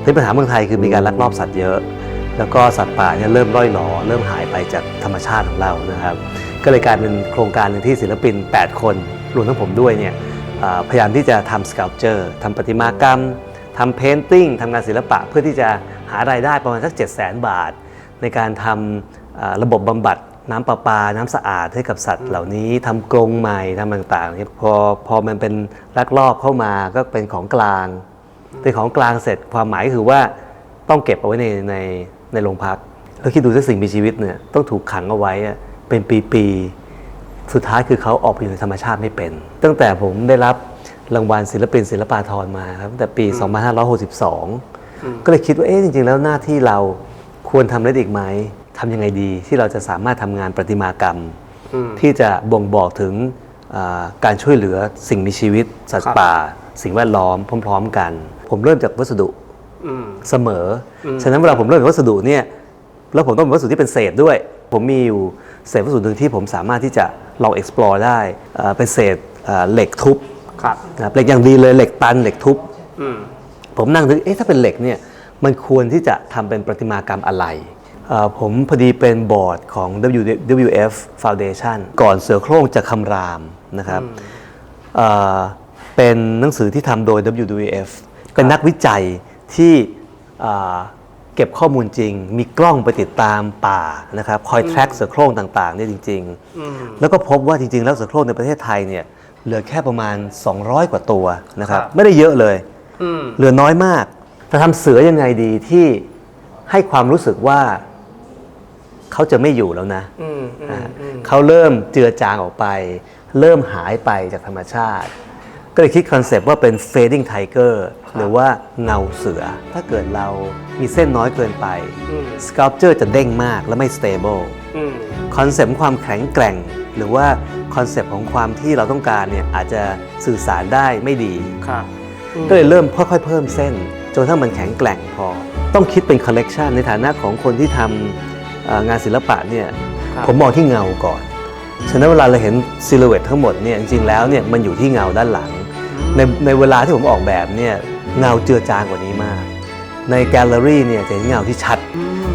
ที่ปัญหาเมืองไทยคือมีการลักลอบสัตว์เยอะแล้วก็สัตว์ป่าเนี่ยเริ่มร่อยหรอเริ่มหายไปจากธรรมชาติของเรานะครับก็เลยกลายเป็นโครงการหนึ่งที่ศิลปิน8คนรวมทั้งผมด้วยเนี่ยพยายามที่จะทำสเกลเจอร์ทำประติมากรรมทำเพนติ้งทำงานศิลปะเพื่อที่จะหารายได้ประมาณสัก 700,000 บาทในการทำระบบบำบัดน้ำประปาน้ำสะอาดให้กับสัตว์เหล่านี้ทำกรงใหม่ทำต่างๆพอมันเป็นลักลอบเข้ามาก็เป็นของกลางเป็นของกลางเสร็จความหมายคือว่าต้องเก็บเอาไว้ในโรงพักแล้วคิดดูถ้าสิ่งมีชีวิตเนี่ยต้องถูกขังเอาไว้เป็นปีๆสุดท้ายคือเขาออกไปอยู่ในธรรมชาติไม่เป็นตั้งแต่ผมได้รับรางวัลศิลปินศิลปาภรณ์มาครับตั้งแต่ปี 2562 ก็เลยคิดว่าจริงๆแล้วหน้าที่เราควรทำได้อีกไหมทำยังไงดีที่เราจะสามารถทำงานประติมากรรมที่จะบ่งบอกถึงการช่วยเหลือสิ่งมีชีวิตสัตว์ป่าสิ่งแวดล้อมพร้อมๆกันผมเริ่มจากวัสดุเสมอฉะนั้นเวลาผมเริ่มจากวัสดุเนี่ยแล้วผมต้องเป็นวัสดุที่เป็นเศษด้วยผมมีอยู่เศษวัสดุหนึ่งที่ผมสามารถที่จะลอง explore ได้เป็นเศษเหล็กทุบเหล็กอย่างดีเลยเหล็กตันเหล็กทุบผมนั่งนึกถ้าเป็นเหล็กเนี่ยมันควรที่จะทำเป็นประติมากรรมอะไรผมพอดีเป็นบอร์ดของ WWF Foundation ก่อนเสือโคร่งจะคำรามนะครับเป็นหนังสือที่ทำโดย WWF เป็นนักวิจัยที่เก็บข้อมูลจริงมีกล้องไปติดตามป่านะครับคอย track เสือโคร่งต่างๆเนี่ยจริงๆแล้วก็พบว่าจริงๆแล้วเสือโคร่งในประเทศไทยเนี่ยเหลือแค่ประมาณ200กว่าตัวนะครับไม่ได้เยอะเลยเหลือน้อยมากจะทำเสือยังไงดีที่ให้ความรู้สึกว่าเขาจะไม่อยู่แล้วนะเขาเริ่มเจือจางออกไปเริ่มหายไปจากธรรมชาติก็เลยคิดคอนเซปต์ว่าเป็น fading tiger หรือว่าเงาเสือถ้าเกิดเรามีเส้นน้อยเกินไป sculpture จะเด้งมากและไม่ stable คอนเซปต์ของความแข็งแกร่งหรือว่าคอนเซปต์ของความที่เราต้องการเนี่ยอาจจะสื่อสารได้ไม่ดีก็เลยเริ่มค่อยๆเพิ่มเส้นจนถ้ามันแข็งแกร่งพอต้องคิดเป็นคอลเลกชันในฐานะของคนที่ทำงานศิลปะเนี่ยผมมองที่เงาก่อนฉะนั้นเวลาเราเห็นซิลูเอตทั้งหมดเนี่ยจริงๆแล้วเนี่ยมันอยู่ที่เงาด้านหลังในเวลาที่ผมออกแบบเนี่ยเงาเจือจางกว่านี้มากในแกลเลอรี่เนี่ยจะเห็นเงาที่ชัด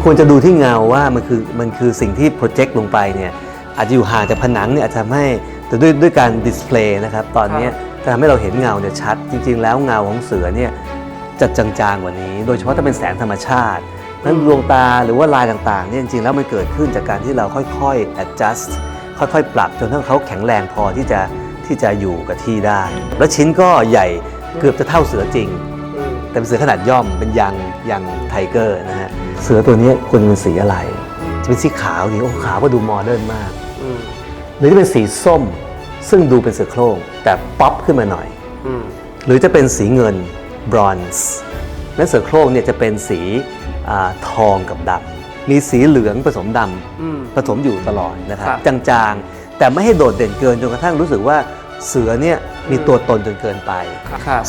ควรจะดูที่เงาว่ามันคือสิ่งที่โปรเจกต์ลงไปเนี่ยอาจจะอยู่ห่างจากผนังเนี่ยอาจจะทำให้แต่ด้วยการดิสเพลย์นะครับตอนนี้จะทำให้เราเห็นเงาเนี่ยชัดจริงๆแล้วเงาของเสือเนี่ยจะจางๆกว่านี้โดยเฉพาะถ้าเป็นแสงธรรมชาตินั้นดวงตาหรือว่าลายต่างๆเนี่ยจริงๆแล้วมันเกิดขึ้นจากการที่เราค่อยๆ adjust ค่อยๆปรับจนทั้งเขาแข็งแรงพอที่จะอยู่กับที่ได้แล้วชิ้นก็ใหญ่เกือบจะเท่าเสือจริงแต่เป็นเสือขนาดย่อมเป็นยังไทเกอร์นะฮะเสือตัวนี้ควรเป็นสีอะไรจะเป็นสีขาวดีขาวก็ดูโมเดิร์นมากหรือจะเป็นสีส้มซึ่งดูเป็นเสือโคร่งแต่ป๊อปขึ้นมาหน่อยหรือจะเป็นสีเงินบรอนซ์และเสือโคร่งเนี่ยจะเป็นสีทองกับดำมีสีเหลืองผสมดำผสมอยู่ตลอดนะครับจางๆแต่ไม่ให้โดดเด่นเกินจนกระทั่งรู้สึกว่าเสือเนี่ยมีตัวตนจนเกินไป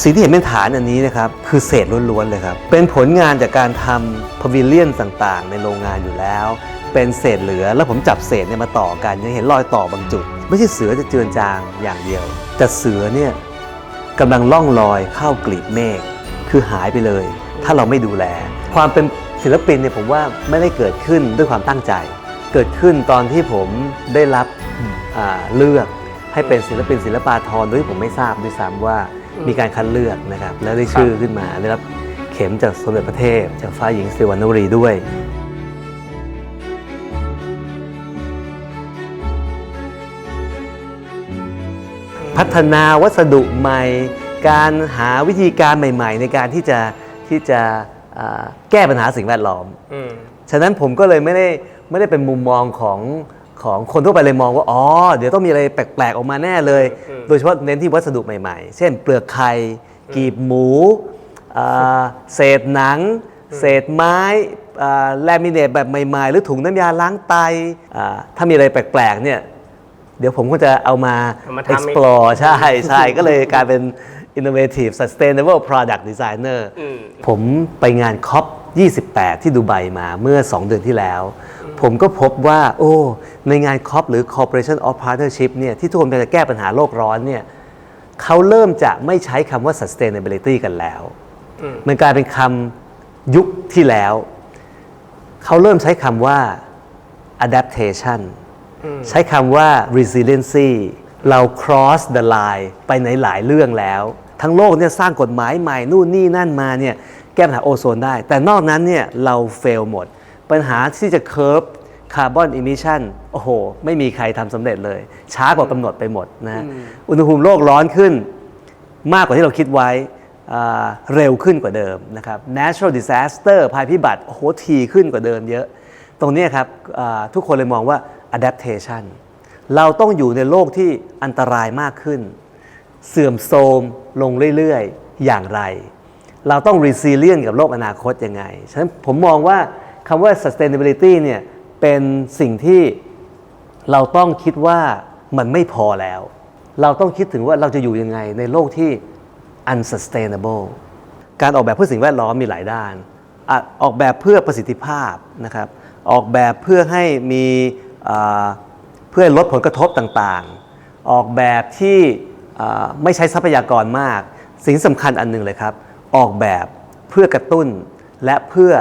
สีที่เห็นเป็นฐานอันนี้นะครับคือเศษล้วนๆเลยครับเป็นผลงานจากการทำพาวิเลียนต่างๆในโรงงานอยู่แล้วเป็นเศษเหลือแล้วผมจับเศษเนี่ยมาต่อกันยังเห็นรอยต่อบางจุดไม่ใช่เสือจะเจือนจางอย่างเดียวแต่เสือเนี่ยกำลังล่องลอยเข้ากลีบเมฆคือหายไปเลยถ้าเราไม่ดูแลความเป็นศิลปินเนี่ยผมว่าไม่ได้เกิดขึ้นด้วยความตั้งใจเกิดขึ้นตอนที่ผมได้รับเลือกให้เป็นศิลปินศิลปาภรณ์โดยที่ผมไม่ทราบด้วยซ้ำว่ามีการคัดเลือกนะครับแล้วได้ชื่อขึ้นมาได้รับเข็มจากสมเด็จพระเทพจากฝ่ายหญิงสิริวัณวรีด้วยพัฒนาวัสดุใหม่การหาวิธีการใหม่ๆในการที่จะแก้ปัญหาสิ่งแวดล้อมฉะนั้นผมก็เลยไม่ได้เป็นมุมมองของคนทั่วไปเลยมองว่าเดี๋ยวต้องมีอะไรแปลกๆออกมาแน่เลยโดยเฉพาะเน้นที่วัสดุใหม่ๆเช่นเปลือกไข่กีบหมูเศษหนังเศษไม้แลมิเนตแบบใหม่ๆหรือถุงน้ำยาล้างไตถ้ามีอะไรแปลกๆเนี่ยเดี๋ยวผมก็จะเอามา explore ใช่ก็เลยกลายเป็น innovative sustainable product designer ผมไปงาน COP 28 ที่ดูไบมาเมื่อ2 เดือนที่แล้วผมก็พบว่าในงาน COP หรือ Corporation of Partnership เนี่ยที่ทุกคนจะแก้ปัญหาโลกร้อนเนี่ยเขาเริ่มจะไม่ใช้คำว่า sustainability กันแล้วมันกลายเป็นค ยุคที่แล้วเขาเริ่มใช้คำว่า adaptation ใช้คำว่า resiliency เรา cross the line ไปในหลายเรื่องแล้ว ทั้งโลกเนี่ยสร้างกฎหมายใหม่นู่นนี่นั่นมาเนี่ยแก้ปัญหาโอโซนได้ แต่นอกนั้นเนี่ยเรา fail หมด ปัญหาที่จะ curb carbon emission โอ้โห ไม่มีใครทำสำเร็จเลย ช้ากว่ากำหนดไปหมดนะอุณหภูมิโลกร้อนขึ้นมากกว่าที่เราคิดไว้เร็วขึ้นกว่าเดิมนะครับ natural disaster ภัยพิบัติโอ้โหทีขึ้นกว่าเดิมเยอะ ตรงนี้ครับทุกคนเลยมองว่า adaptation เราต้องอยู่ในโลกที่อันตรายมากขึ้นเสื่อมโทรมลงเรื่อยๆอย่างไรเราต้อง resilient กับโลกอนาคตยังไงฉะนั้นผมมองว่าคำว่า sustainability เนี่ยเป็นสิ่งที่เราต้องคิดว่ามันไม่พอแล้วเราต้องคิดถึงว่าเราจะอยู่ยังไงในโลกที่ unsustainable การออกแบบเพื่อสิ่งแวดล้อมมีหลายด้านออกแบบเพื่อประสิทธิภาพนะครับออกแบบเพื่อให้มีเพื่อลดผลกระทบต่างๆออกแบบที่ไม่ใช้ทรัพยากรมากสิ่งสำคัญอันหนึงเลยครับออกแบบเพื่อกระตุ้นและเพื่อ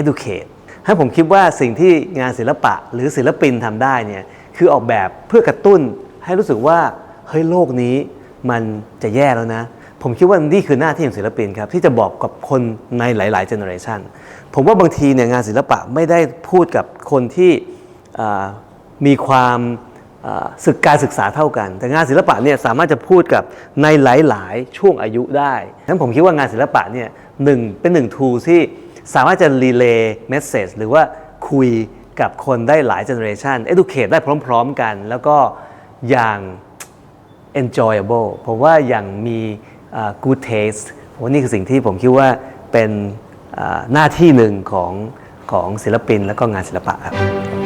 educate ให้ผมคิดว่าสิ่งที่งานศิลปะหรือศิลปินทำได้เนี่ยคือออกแบบเพื่อกระตุ้นให้รู้สึกว่าเฮ้ยโลกนี้มันจะแย่แล้วนะผมคิดว่านี่คือหน้าที่ของศิลปินครับที่จะบอกกับคนในหลายๆเจเนอเรชันผมว่าบางทีเนี่ยงานศิลปะไม่ได้พูดกับคนที่มีความการศึกษาเท่ากันแต่งานศิลปะเนี่ยสามารถจะพูดกับในหลายๆช่วงอายุได้ฉะนั้นผมคิดว่างานศิลปะเนี่ยเป็นหนึ่ง tool ที่สามารถจะ relay message หรือว่าคุยกับคนได้หลายเจเนอเรชัน educate ได้พร้อมๆกันแล้วก็อย่าง enjoyable ผมว่าอย่างมี good taste ผมว่านี่คือสิ่งที่ผมคิดว่าเป็นหน้าที่หนึ่งของศิลปินและก็งานศิลปะครับ